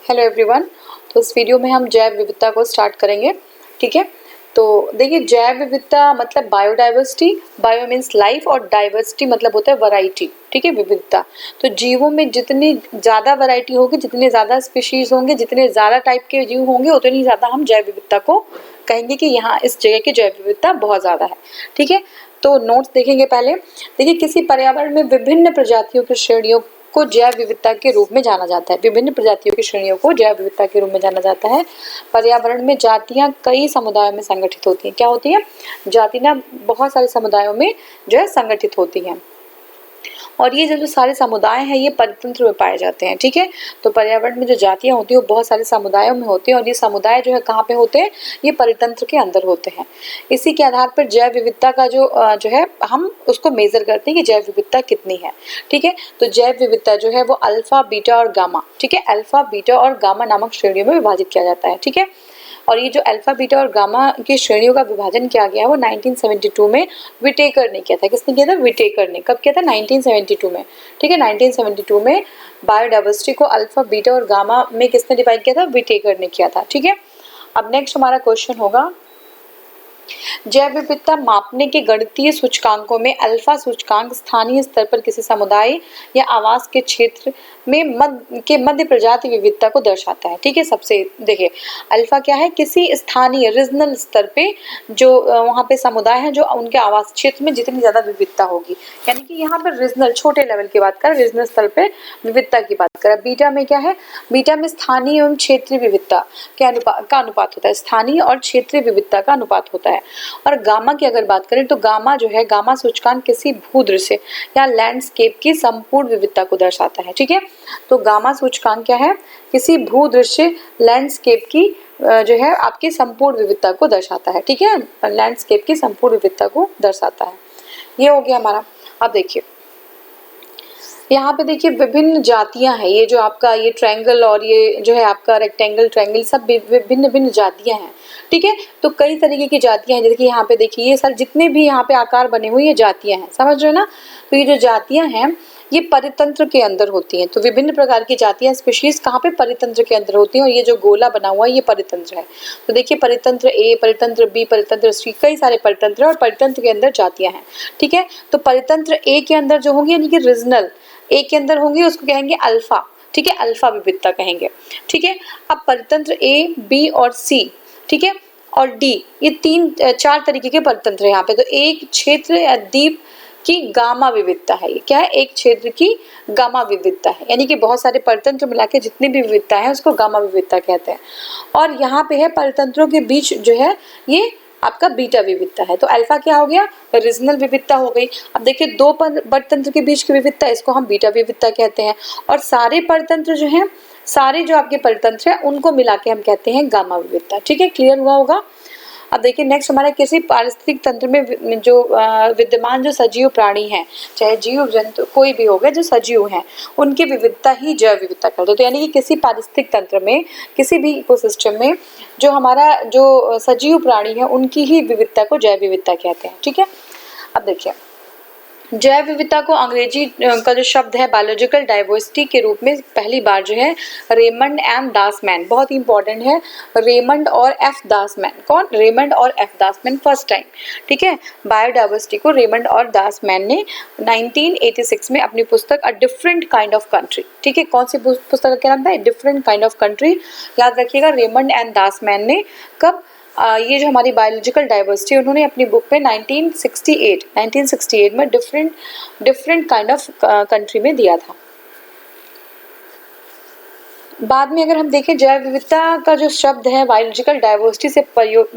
Hello everyone. तो इस video में हम जैव विविधता को स्टार्ट करेंगे। ठीक है, तो देखिए जैव विविधता मतलब बायोडाइवर्सिटी, बायो मीन्स लाइफ और डाइवर्सिटी मतलब होता है वैरायटी। ठीक है, विविधता। तो जीवों में जितनी ज़्यादा वैरायटी होगी, जितने ज़्यादा स्पीशीज होंगे, जितने ज़्यादा टाइप के जीव होंगे, उतनी ज़्यादा हम जैव विविधता को कहेंगे कि यहाँ इस जगह की जैव विविधता बहुत ज़्यादा है। ठीक है, तो नोट्स देखेंगे पहले। देखिए किसी पर्यावरण में विभिन्न प्रजातियों की श्रेणियों को जैव विविधता के रूप में जाना जाता है। विभिन्न प्रजातियों की श्रेणियों को जैव विविधता के रूप में जाना जाता है। पर्यावरण में जातियां कई समुदायों में संगठित होती हैं। क्या होती हैं? जातियां बहुत सारे समुदायों में जो है संगठित होती हैं, और ये जो सारे समुदाय हैं ये परितंत्र में पाए जाते हैं। ठीक है, तो पर्यावरण में जो जातियां होती हैं वो बहुत सारे समुदायों में होती हैं, और ये समुदाय जो है कहाँ पे होते हैं? ये परितंत्र के अंदर होते हैं। इसी के आधार पर जैव विविधता का जो है हम उसको मेजर करते हैं कि जैव विविधता कितनी है। ठीक है, तो जैव विविधता जो है वो अल्फा, बीटा और गामा, ठीक है, अल्फा, बीटा और गामा नामक श्रेणियों में विभाजित किया जाता है। ठीक है, और ये जो अल्फा, बीटा और गामा की श्रेणियों का विभाजन किया गया है वो 1972 में विटेकर ने किया था। किसने किया था? विटेकर ने। कब किया था? 1972 में। ठीक है, 1972 में बायोडाइवर्सिटी को अल्फा, बीटा और गामा में किसने डिवाइड किया था? विटेकर ने किया था। ठीक है, अब नेक्स्ट हमारा क्वेश्चन होगा, जैव विविधता मापने के गणितीय सूचकांकों में अल्फा सूचकांक स्थानीय स्तर पर किसी समुदाय या आवास के क्षेत्र में मध्य प्रजाति विविधता को दर्शाता है। ठीक है, सबसे देखिए अल्फा क्या है? किसी स्थानीय रीजनल स्तर पे जो वहाँ पे समुदाय है, जो उनके आवास क्षेत्र में जितनी ज्यादा विविधता होगी, यानी कि यहाँ पर रीजनल छोटे लेवल की बात करें, रीजनल स्तर पे विविधता की बात करें। बीटा में क्या है? बीटा में स्थानीय एवं क्षेत्रीय विविधता का अनुपात होता है। स्थानीय और क्षेत्रीय विविधता का अनुपात होता है। और गामा की अगर बात करें तो गामा जो है, गामा सूचकांक किसी भूदृश्य या लैंडस्केप की संपूर्ण विविधता को दर्शाता है। ठीक है, तो गामा सूचकांक क्या है? किसी भूदृश्य लैंडस्केप की जो है आपकी संपूर्ण विविधता को दर्शाता है। ठीक है, लैंडस्केप की संपूर्ण विविधता को दर्शाता है। ये हो गया हमारा। अब देखिए यहाँ पे देखिए विभिन्न जातियां हैं। ये जो आपका ये ट्रायंगल और ये जो है आपका रेक्टेंगल, ट्रायंगल, सब भिन्न भिन्न जातियां हैं। ठीक है, तो कई तरीके की जातियां हैं। जैसे कि यहाँ पे देखिए ये सर जितने भी यहाँ पे आकार बने हुए ये जातियां हैं, समझ रहे हो ना? तो ये जो जातियां हैं ये परितंत्र के अंदर होती हैं। तो विभिन्न प्रकार की जातियां, स्पीशीज कहाँ पे? परितंत्र के अंदर होती हैं। और ये जो गोला बना हुआ है ये परितंत्र है। तो देखिए परितंत्र ए, परितंत्र बी, परितंत्र सी, कई सारे परितंत्र और परितंत्र के अंदर जातियां हैं। ठीक है, तो परितंत्र ए के अंदर जो होंगी यानी कि रीजनल ए के अंदर होंगी उसको कहेंगे अल्फा। ठीक है, अल्फा विविधता कहेंगे। ठीक है, अब परितंत्र ए, बी और सी, ठीक है, और डी, ये चार तरीके के परतंत्र है यहाँ पे। तो एक क्षेत्र या द्वीप की गामा विविधता है। ये क्या है? एक क्षेत्र की गामा विविधता है, यानी कि बहुत सारे परतंत्र मिला के जितनी भी विविधता है उसको गामा विविधता कहते हैं। और यहाँ पे है परतंत्रों के बीच जो है ये आपका बीटा विविधता है। तो अल्फा क्या हो गया? रीजनल विविधता हो गई। अब देखिए दो परतंत्र के बीच की विविधता, इसको हम बीटा विविधता कहते हैं। और सारे परतंत्र जो हैं, सारे जो आपके परतंत्र हैं उनको मिला के हम कहते हैं गामा विविधता। ठीक है, क्लियर हुआ होगा? अब देखिए नेक्स्ट हमारा किसी पारिस्थितिक तंत्र में जो विद्यमान जो सजीव प्राणी हैं, चाहे जीव जंतु कोई भी हो गए जो सजीव हैं, उनकी विविधता ही जैव विविधता कहते हैं। तो यानी कि किसी पारिस्थितिक तंत्र में, किसी भी इकोसिस्टम में जो हमारा जो सजीव प्राणी है उनकी ही विविधता को जैव विविधता कहते हैं। ठीक है, अब देखिए जैव विविधता को अंग्रेजी का जो शब्द है बायोलॉजिकल डाइवर्सिटी के रूप में पहली बार जो है रेमंड एम दासमैन, बहुत ही इंपॉर्टेंट है, रेमंड और एफ दासमैन। कौन? रेमंड और एफ दासमैन फर्स्ट टाइम। ठीक है, बायोडाइवर्सिटी को रेमंड और दासमैन ने 1986 में अपनी पुस्तक a different kind of country, ठीक है, कौन सी पुस्तक का क्या नाम था? Different kind of country. याद रखिएगा, रेमंड एंड दासमैन ने कब ये जो हमारी बायोलॉजिकल डाइवर्सिटी उन्होंने अपनी बुक में 1968 में डिफरेंट काइंड ऑफ कंट्री में दिया था। बाद में अगर हम देखें जैव विविधता का जो शब्द है बायोलॉजिकल डाइवर्सिटी से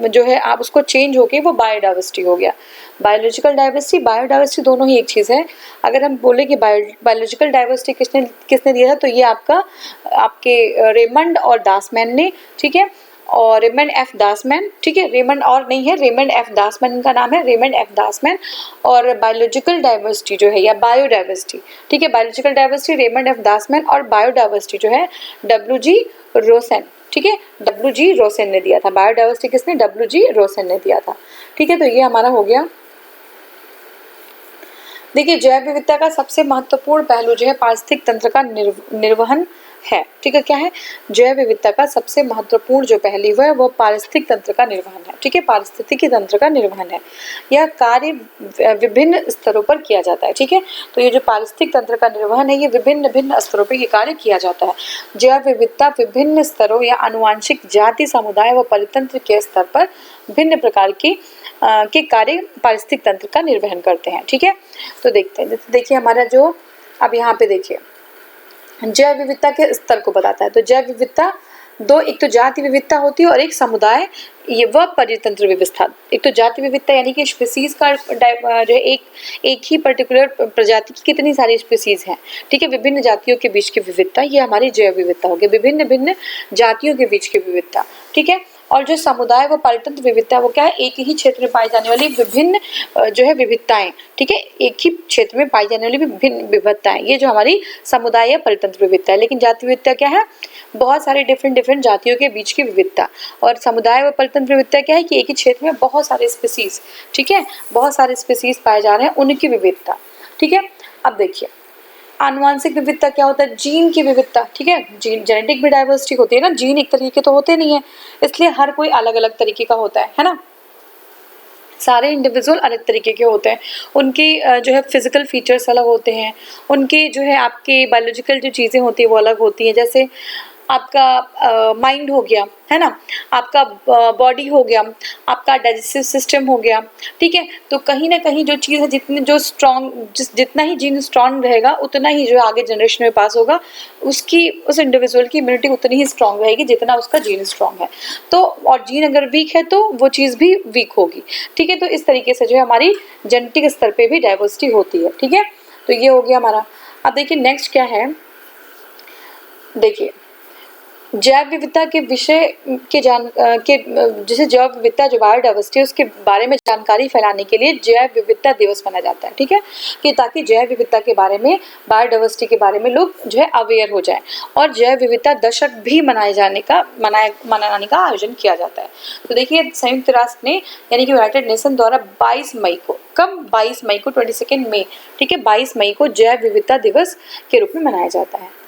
जो है आप उसको चेंज होके वो बायोडाइवर्सिटी हो गया। बायोलॉजिकल डाइवर्सिटी, बायोडाइवर्सिटी दोनों ही एक चीज़ है। अगर हम बोले कि बायोलॉजिकल डाइवर्सिटी किसने दिया था, तो ये आपके रेमंड और दासमैन ने। ठीक है, और रेमंड एफ दासमैन। ठीक है, रेमंड और नहीं है, रेमंड एफ दासमैन का नाम है, रेमंड एफ दासमैन। और बायोलॉजिकल डाइवर्सिटी जो है या बायोडाइवर्सिटी, ठीक है, बायोलॉजिकल डाइवर्सिटी रेमंड एफ दासमैन, और बायोडाइवर्सिटी जो है डब्ल्यू.जी. रोसेन। ठीक है, डब्ल्यू.जी. रोसेन ने दिया था। बायोडाइवर्सिटी किसने? डब्ल्यू.जी. रोसेन ने दिया था। ठीक है, तो ये हमारा हो गया। देखिए जैव विविधता का सबसे महत्वपूर्ण पहलू जो है पारिस्थितिक तंत्र का निर्वहन है। ठीक है, क्या है? जैव विविधता का सबसे महत्वपूर्ण जो पहलू है वो पारिस्थितिक तंत्र का निर्वहन है। ठीक है, पारिस्थितिकी तंत्र का निर्वहन है। यह कार्य विभिन्न स्तरों पर किया जाता है। ठीक है, तो ये जो पारिस्थितिक तंत्र का निर्वहन है ये विभिन्न भिन्न स्तरों पर ये कार्य किया जाता है। जैव विविधता विभिन्न स्तरों या आनुवांशिक जाति, समुदाय व परितंत्र के स्तर पर भिन्न प्रकार के कार्य पारिस्थितिक तंत्र का निर्वहन करते हैं। ठीक है, तो देखते हैं। देखिए हमारा जो अब यहाँ पे देखिए जैव विविधता के स्तर को बताता है। तो जैव विविधता दो, एक तो जाति विविधता होती है और एक समुदाय ये वह परितंत्र विविधता। एक तो जाति विविधता यानी कि स्पीसीज का जो एक ही पर्टिकुलर प्रजाति की कितनी सारी स्पीसीज हैं। ठीक है, विभिन्न जातियों के बीच की विविधता ये हमारी जैव विविधता होगी, विभिन्न भिन्न जातियों के बीच की विविधता। ठीक है, और जो समुदाय व परितंत्र विविधता वो क्या है? एक ही क्षेत्र में पाई जाने वाली विभिन्न जो है विविधताएं। ठीक है, एक ही क्षेत्र में पाई जाने वाली विभिन्न विविधताएं, ये जो हमारी समुदाय या परितंत्र विविधता है। लेकिन जाति विविधता क्या है? बहुत सारे डिफरेंट जातियों के बीच की विविधता। और समुदाय व परितंत्र विविधता क्या है कि एक ही क्षेत्र में बहुत सारे स्पीसीज, ठीक है, बहुत सारे स्पीसीज पाए जा रहे हैं, उनकी विविधता। ठीक है, अब देखिए आनुवांशिक विविधता क्या होता है? जीन की विविधता। ठीक है, जीन जेनेटिक भी डाइवर्सिटी होती है ना, जीन एक तरीके के तो होते नहीं है, इसलिए हर कोई अलग अलग तरीके का होता है ना। सारे इंडिविजुअल अलग तरीके के होते हैं, उनकी जो है फिजिकल फीचर्स अलग होते हैं, उनकी जो है आपकी बायोलॉजिकल जो चीज़ें होती है वो अलग होती हैं। जैसे आपका माइंड हो गया, है ना, आपका बॉडी हो गया, आपका डाइजेस्टिव सिस्टम हो गया। ठीक है, तो कहीं ना कहीं जो चीज़ है जितना ही जीन स्ट्रॉन्ग रहेगा उतना ही जो आगे जनरेशन में पास होगा, उस इंडिविजुअल की इम्यूनिटी उतनी ही स्ट्रॉन्ग रहेगी जितना उसका जीन स्ट्रॉन्ग है। तो और जीन अगर वीक है तो वो चीज़ भी वीक होगी। ठीक है, तो इस तरीके से जो है हमारी जेनेटिक स्तर पर भी डाइवर्सिटी होती है। ठीक है, तो ये हो गया हमारा। अब देखिए नेक्स्ट क्या है, देखिए जैव विविधता के विषय के जैसे जैव विविधता जो बायोडाइवर्सिटी है उसके बारे में जानकारी फैलाने के लिए जैव विविधता दिवस मनाया जाता है। ठीक है, कि ताकि जैव विविधता के बारे में, बायोडाइवर्सिटी के बारे में लोग जो है अवेयर हो जाएं। और जैव विविधता दशक भी मनाने का आयोजन किया जाता है। तो देखिए संयुक्त राष्ट्र ने यानी कि यूनाइटेड नेशन द्वारा 22 मई को, कब 22 मई को 22 मई, ठीक है, 22 मई को जैव विविधता दिवस के रूप में मनाया जाता है।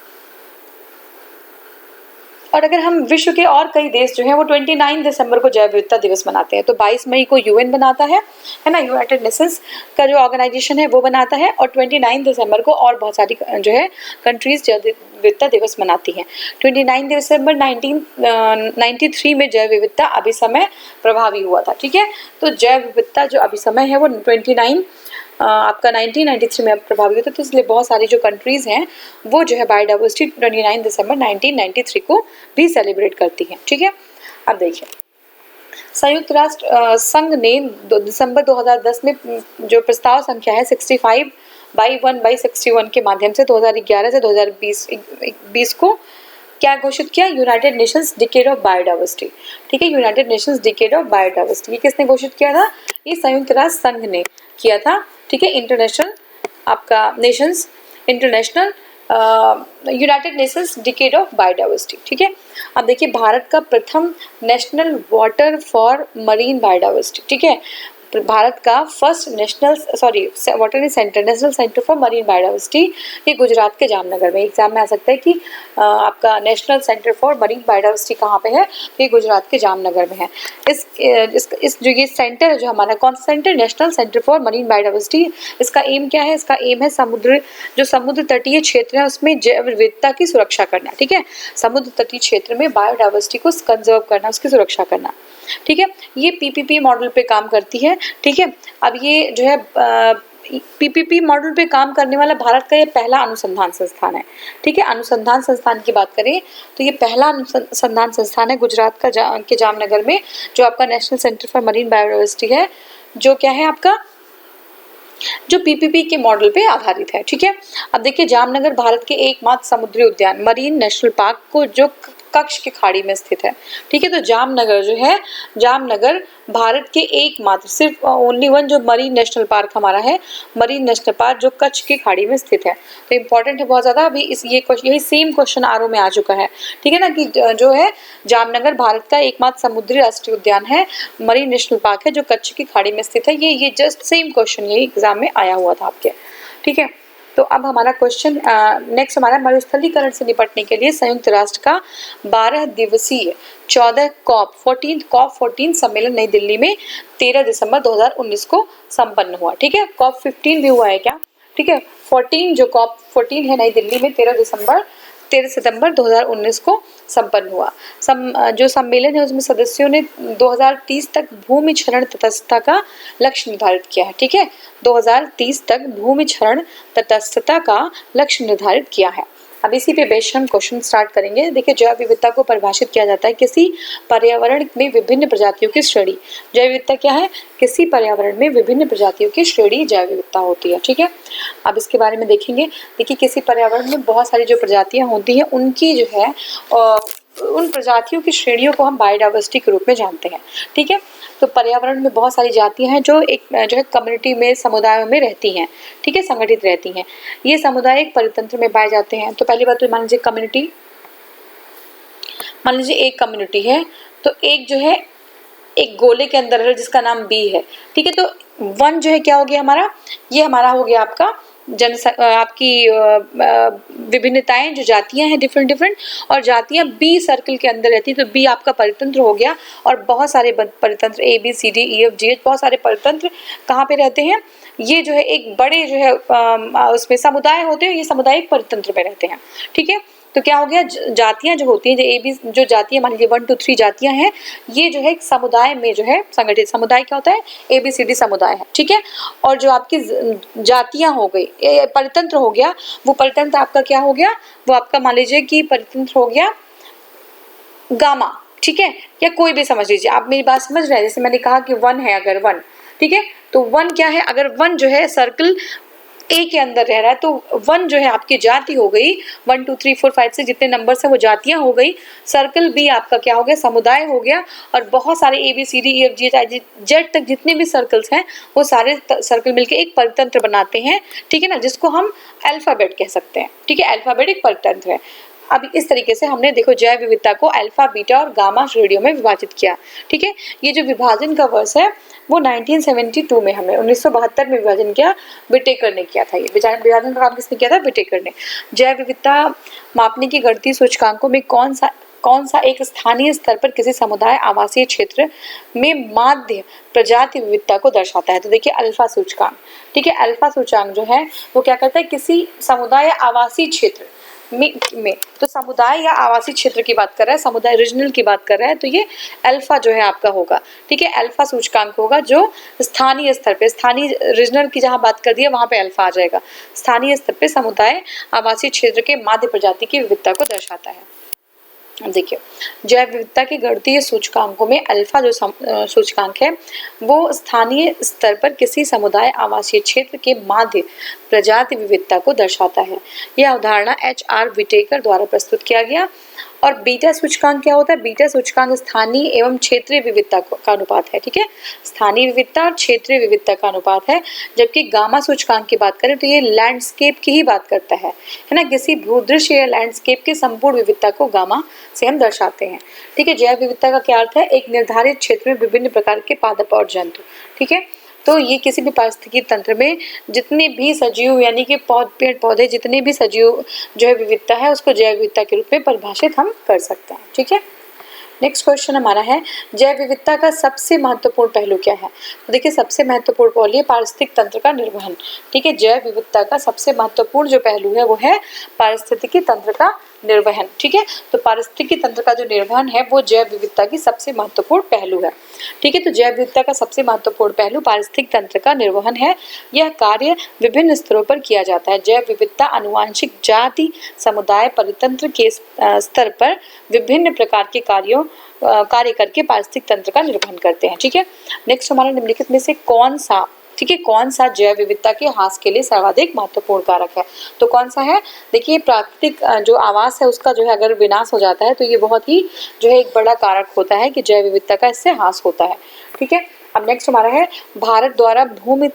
और अगर हम विश्व के और कई देश जो हैं वो 29 दिसंबर को जैव विविधता दिवस मनाते हैं। तो 22 मई को यूएन बनाता है ना, यूनाइटेड नेशंस का जो ऑर्गेनाइजेशन है वो बनाता है, और 29 दिसंबर को और बहुत सारी जो है कंट्रीज जैव विविधता दिवस मनाती हैं। 29 दिसंबर 1993 में जैव विविधता अभिसमय प्रभावी हुआ था। ठीक है, तो जैव विविधता जो अभिसमय है वो 1993 में प्रभावी होता है। तो इसलिए बहुत सारी जो कंट्रीज़ हैं वो जो है बायोडाइवर्सिटी 29 दिसंबर 1993 को भी सेलिब्रेट करती हैं। ठीक है, अब देखिए संयुक्त राष्ट्र संघ ने दिसंबर 2010 में जो प्रस्ताव संख्या है 65/1/61 के माध्यम से 2011 से 2020 को क्या घोषित किया? United Nations decade of biodiversity. ठीक है, United Nations decade of biodiversity ये किसने घोषित किया था? ये संयुक्त राष्ट्र संघ ने किया था। ठीक है, इंटरनेशनल आपका Nations international United Nations decade of biodiversity. ठीक है, अब देखिए भारत का प्रथम national water for marine biodiversity. ठीक है, भारत का first water centre, national centre for marine biodiversity, ये गुजरात के जामनगर में। एग्जाम में आ सकता है कि आपका national centre for marine biodiversity कहाँ पे है? तो ये गुजरात के जामनगर में है। इस जो ये सेंटर है जो हमारा, कौन सा centre? National centre for marine biodiversity. इसका एम क्या है? इसका एम है समुद्र तटीय क्षेत्र है उसमें जैव विविधता की सुरक्षा करना। ठीक है, समुद्र तटीय क्षेत्र में बायोडाइवर्सिटी को कंजर्व करना, उसकी सुरक्षा करना। ठीक है, ये पीपीपी मॉडल पे काम करती है। ठीक है, अब ये जो है पीपीपी मॉडल पे काम करने वाला भारत का ये पहला अनुसंधान संस्थान है। ठीक है, अनुसंधान संस्थान की बात करें तो ये पहला अनुसंधान संस्थान है गुजरात के जामनगर में, जो आपका national centre for marine biodiversity है, जो क्या है आपका, जो पीपीपी के मॉडल पे आधारित है। ठीक है, अब देखिए जामनगर भारत के एकमात्र समुद्री उद्यान मरीन नेशनल पार्क को जो कच्छ की खाड़ी में स्थित है। ठीक है, तो जामनगर जो है, जामनगर भारत के एकमात्र सिर्फ ओनली वन जो मरीन नेशनल पार्क हमारा है, मरीन नेशनल पार्क जो कच्छ की खाड़ी में स्थित है। तो इम्पोर्टेंट है बहुत ज़्यादा। अभी यही सेम क्वेश्चन आरओ में आ चुका है। ठीक है ना, कि जो है जामनगर भारत का एकमात्र समुद्री राष्ट्रीय उद्यान है, मरीन नेशनल पार्क है जो कच्छ की खाड़ी में स्थित है। ये जस्ट सेम क्वेश्चन यही एग्जाम में आया हुआ था आपके। ठीक है, तो अब हमारा क्वेश्चन नेक्स्ट हमारा मरुस्थलीकरण से निपटने के लिए संयुक्त राष्ट्र का 12 दिवसीय 14 COP14 सम्मेलन नई दिल्ली में 13 दिसंबर 2019 को संपन्न हुआ। ठीक है, COP15 भी हुआ है क्या? ठीक है, 14 जो COP14 है नई दिल्ली में 13 सितंबर 2019 को संपन्न हुआ। जो सम्मेलन है उसमें सदस्यों ने 2030 तक भूमि क्षरण तटस्थता का लक्ष्य निर्धारित किया है। ठीक है, 2030 तक भूमि क्षरण तटस्थता का लक्ष्य निर्धारित किया है। अब इसी पे बेस्ड हम क्वेश्चन स्टार्ट करेंगे। देखिए, जैव विविधता को परिभाषित किया जाता है किसी पर्यावरण में विभिन्न प्रजातियों की श्रेणी। जैव विविधता क्या है? किसी पर्यावरण में विभिन्न प्रजातियों की श्रेणी जैव विविधता होती है। ठीक है, अब इसके बारे में देखेंगे। देखिए, किसी पर्यावरण में बहुत सारी जो प्रजातियां होती हैं उनकी जो है उन प्रजातियों की श्रेणियों को हम बायोडाइवर्सिटी के रूप में जानते हैं। ठीक है, तो पर्यावरण में बहुत सारी जातियां हैं जो है कम्युनिटी में, समुदायों में रहती हैं। ठीक है, संगठित रहती हैं। ये समुदाय एक परितंत्र में पाए जाते हैं। तो पहली बात तो मान लीजिए कम्युनिटी, मान लीजिए एक कम्युनिटी है, तो एक जो है एक गोले के अंदर है जिसका नाम बी है। ठीक है, तो वन जो है क्या हो गया हमारा? ये हमारा हो गया आपका आपकी विभिन्नताएं, जो जातियां हैं डिफरेंट, और जातियां बी सर्कल के अंदर रहती है, तो बी आपका परितंत्र हो गया। और बहुत सारे परितंत्र A B C D E F G H, बहुत सारे परितंत्र कहाँ पे रहते हैं? ये जो है एक बड़े जो है उसमें समुदाय होते हैं, ये समुदाय एक परितंत्र में रहते हैं। ठीक है, तो क्या हो गया? जातियां जो होती हैं, जो ए बी जो जातियां मान लीजिए 1 2 3 जातियां हैं, ये जो है एक समुदाय में जो है संगठित। समुदाय क्या होता है? ए बी सी डी समुदाय है। ठीक है, और जो आपकी जातियां हो गई, परितंत्र हो गया, वो परितंत्र आपका क्या हो गया? वो आपका मान लीजिए कि परितंत्र हो गया गामा। ठीक है, या कोई भी समझ लीजिए, आप मेरी बात समझ रहे हैं। जैसे मैंने कहा कि वन है, अगर वन, ठीक है, तो वन क्या है? अगर वन जो है सर्कल ए के अंदर रह रहा है, तो वन जो है आपकी जाति हो गई। 1 2 3 4 5 6 जितने नंबर से वो जातियां हो गई। सर्कल बी आपका क्या हो गया? समुदाय हो गया। और बहुत सारे A B C D E F G H Z तक जितने भी सर्कल्स हैं, वो सारे सर्कल मिलकर एक परितंत्र बनाते हैं। ठीक है ना, जिसको हम अल्फाबेट कह सकते हैं। ठीक है, अल्फाबेट एक परितंत्र है। अब इस तरीके से हमने देखो जैव विविधता को अल्फा, बीटा और गामा श्रेणियों में विभाजित किया। ठीक है, ये जो विभाजन का वर्ष है वो 1972 में, हमने 1972 में विभाजन किया, विटेकर ने किया था। ये विभाजन का काम किसने किया था? विटेकर ने। जैव विविधता मापने की गणितीय सूचकांकों में कौन सा एक स्थानीय स्तर पर किसी समुदाय, आवासीय क्षेत्र में माध्य प्रजाति विविधता को दर्शाता है? तो देखिए अल्फा सूचकांक। ठीक है, अल्फा सूचकांक जो है वो क्या करता है? किसी समुदाय या आवासीय क्षेत्र में तो समुदाय या आवासीय क्षेत्र की बात कर रहा है, समुदाय रीजनल की बात कर रहा है, तो ये अल्फा जो है आपका होगा। ठीक है, अल्फा सूचकांक होगा जो स्थानीय स्तर पे, स्थानीय रीजनल की जहां बात कर दी है वहां पे अल्फा आ जाएगा। स्थानीय स्तर पे समुदाय, आवासीय क्षेत्र के माध्य प्रजाति की विविधता को दर्शाता है। देखिए, जैव विविधता के गणितीय सूचकांकों में अल्फा जो सूचकांक है वो स्थानीय स्तर पर किसी समुदाय, आवासीय क्षेत्र के माध्य प्रजाति विविधता को दर्शाता है। यह अवधारणा HR विटेकर द्वारा प्रस्तुत किया गया। और बीटा सूचकांक क्या होता है? बीटा सूचकांक स्थानीय एवं क्षेत्रीय विविधता का अनुपात है। ठीक है, स्थानीय विविधता और क्षेत्रीय विविधता का अनुपात है। जबकि गामा सूचकांक की बात करें तो ये लैंडस्केप की ही बात करता है ना, किसी भूदृश्य या लैंडस्केप की संपूर्ण विविधता को गामा से हम दर्शाते हैं। ठीक है, जैव विविधता का क्या अर्थ है? एक निर्धारित क्षेत्र में विभिन्न प्रकार के पादप और जंतु। ठीक है, तो ये किसी भी पारिस्थितिकी तंत्र में जितने भी सजीव, यानी कि पेड़ पौधे, जितने भी सजीव जो है विविधता है उसको जैव विविधता के रूप में परिभाषित हम कर सकते हैं। ठीक है, नेक्स्ट क्वेश्चन हमारा है जैव विविधता का सबसे महत्वपूर्ण पहलू क्या है? तो देखिए, सबसे महत्वपूर्ण पहलू है पारिस्थितिक तंत्र का निर्वहन। ठीक है, जैव विविधता का सबसे महत्वपूर्ण जो पहलू है वो है पारिस्थितिकी तंत्र का निर्वहन। ठीक है, तो पारिस्थितिकी तंत्र का जो निर्वहन है वो जैव विविधता की सबसे महत्वपूर्ण पहलू है। ठीक है, तो जैव विविधता का सबसे महत्वपूर्ण पहलू पारिस्थितिक तंत्र का निर्वहन है। यह कार्य विभिन्न स्तरों पर किया जाता है। जैव विविधता अनुवांशिक, जाति, समुदाय, परितंत्र के स्तर पर विभिन्न प्रकार के कार्य करके पारिस्थितिक तंत्र का निर्वहन करते हैं। ठीक है, नेक्स्ट हमारा निम्नलिखित में से कौन सा जैव विविधता के ह्रास के लिए सर्वाधिक महत्वपूर्ण कारक है? तो कौन सा है? देखिए, प्राकृतिक जो आवास है उसका जो है अगर विनाश हो जाता है तो ये बहुत ही जो है एक बड़ा कारक होता है कि जैव विविधता का इससे ह्रास होता है। ठीक है, अब नेक्स्ट हमारा है भारत द्वारा भूमि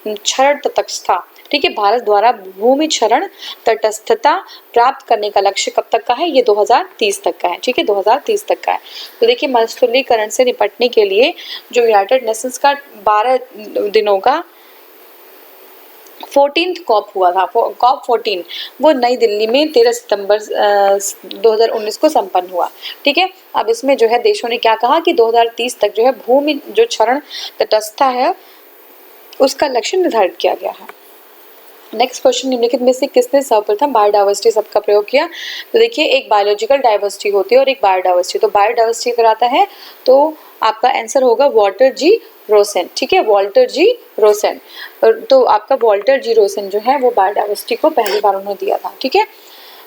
क्षरण तटस्थता। ठीक है, भारत द्वारा भूमि क्षरण तटस्थता प्राप्त करने का लक्ष्य कब तक का है? ये 2030 तक का है। ठीक है, 2030 तक का है। तो देखिए, मरुस्थलीकरण से निपटने के लिए जो यूनाइटेड नेशंस का 12 दिनों का 14th कॉप हुआ था, कॉप 14, वो नई दिल्ली में 13 सितंबर 2019 को संपन्न हुआ। ठीक है, अब इसमें जो है देशों ने क्या कहा कि 2030 तक जो है भूमि जो क्षरण तटस्थता है उसका लक्ष्य निर्धारित किया गया है। नेक्स्ट क्वेश्चन, निम्नलिखित में से किसने सर्वप्रथम बायोडाइवर्सिटी शब्द का प्रयोग किया? तो देखिए, एक बायोलॉजिकल डाइवर्सिटी होती है और एक बायोडाइवर्सिटी। तो बायोडाइवर्सिटी अगर आता है तो आपका आंसर होगा वॉल्टर जी रोसेन। ठीक है, वॉल्टर जी रोसेन। तो आपका वॉल्टर जी रोसेन जो है वो बायोडाइवर्सिटी को पहली बार उन्होंने दिया था। ठीक है,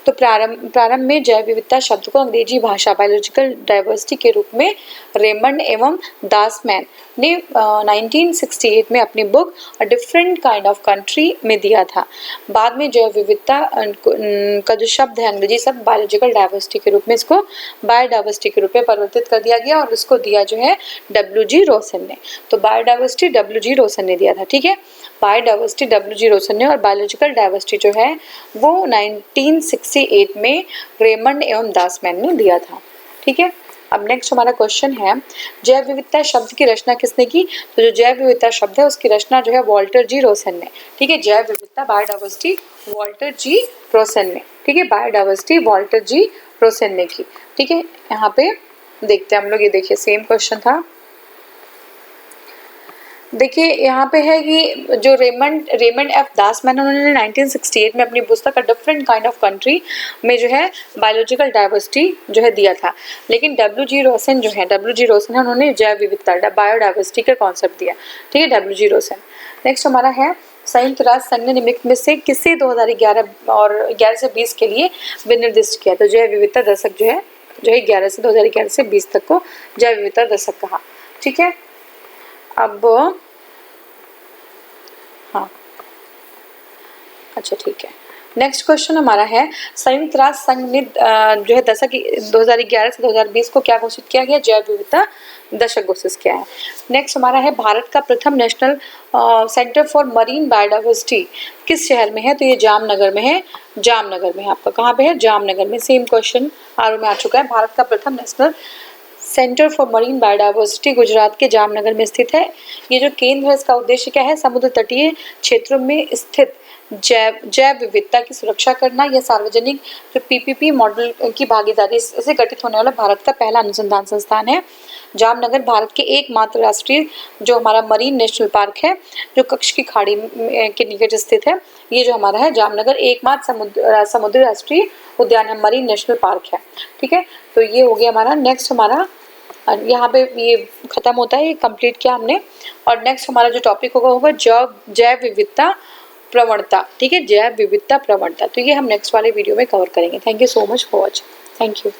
तो प्रारंभ में जैव विविधता शब्द को अंग्रेजी भाषा बायोलॉजिकल डाइवर्सिटी के रूप में रेमंड एवं दासमैन ने 1968 में अपनी book a different kind of country में दिया था। बाद में जैव विविधता का जो शब्द है अंग्रेजी शब्द बायोलॉजिकल डाइवर्सिटी के रूप में इसको बायोडाइवर्सिटी के रूप में परिवर्तित कर दिया गया और इसको दिया जो है WG रोसेन ने। तो बायोडाइवर्सिटी WG रोसेन ने दिया था। ठीक है, बायोडाइवर्सिटी WG रोसेन ने और बायोलॉजिकल डाइवर्सिटी जो है वो 1968 में रेमंड एवं दासमैन ने दिया था। ठीक है, अब नेक्स्ट हमारा क्वेश्चन है जैव विविधता शब्द की रचना किसने की? तो जो जैव विविधता शब्द है उसकी रचना जो है वॉल्टर जी रोसेन ने। ठीक है, जैव विविधता बायोडाइवर्सिटी वॉल्टर जी रोसेन ने। ठीक है, बायोडाइवर्सिटी वॉल्टर जी रोसेन ने की। ठीक है, यहाँ पे देखते हैं हम लोग, ये देखिए सेम क्वेश्चन था। देखिए यहाँ पे है कि जो रेमंड एफ दासमैन उन्होंने 1968 में अपनी पुस्तक डिफरेंट काइंड ऑफ कंट्री में जो है बायोलॉजिकल डाइवर्सिटी जो है दिया था, लेकिन WG रोसेन जो है उन्होंने जैव विविधता बायोडाइवर्सिटी का कॉन्सेप्ट दिया। ठीक है, WG रोसेन। नेक्स्ट हमारा है संयुक्त राष्ट्र संघ ने निम्नलिखित में से किसे 2011 और 11 से 20 के लिए विनिर्दिष्ट किया? तो जैव विविधता दशक जो है 2011 से 20 तक को जैव विविधता दशक कहा। ठीक है, अब हाँ, अच्छा ठीक है, नेक्स्ट क्वेश्चन हमारा है संयुक्त राष्ट्र संघ ने जो है दशक 2011 से 2020 को क्या घोषित किया गया? जैव विविधता दशक घोषित किया है। नेक्स्ट हमारा है भारत का प्रथम national centre for marine biodiversity किस शहर में है? तो ये जामनगर में है। जामनगर में है आपका, कहाँ पे है? जामनगर में। सेम क्वेश्चन आर में आ चुका है। भारत का प्रथम national centre for marine biodiversity Gujarat के जामनगर में स्थित है। ये जो केंद्र है इसका उद्देश्य क्या है? समुद्र तटीय क्षेत्रों में स्थित जैव विविधता की सुरक्षा करना। यह सार्वजनिक जो PPP मॉडल की भागीदारी से गठित होने वाला भारत का पहला अनुसंधान संस्थान है। जामनगर भारत के एकमात्र राष्ट्रीय जो हमारा मरीन नेशनल पार्क है जो कच्छ की खाड़ी के निकट स्थित है। ये जो हमारा है जामनगर एकमात्र समुद्री राष्ट्रीय उद्यान है, मरीन नेशनल पार्क है। ठीक है, तो ये हो गया हमारा। नेक्स्ट हमारा यहाँ पे ये खत्म होता है, ये कंप्लीट किया हमने। और नेक्स्ट हमारा जो टॉपिक होगा जैव विविधता प्रवणता। ठीक है, जैव विविधता प्रवणता। तो ये हम नेक्स्ट वाले वीडियो में कवर करेंगे। Thank you so much for watching. Thank you.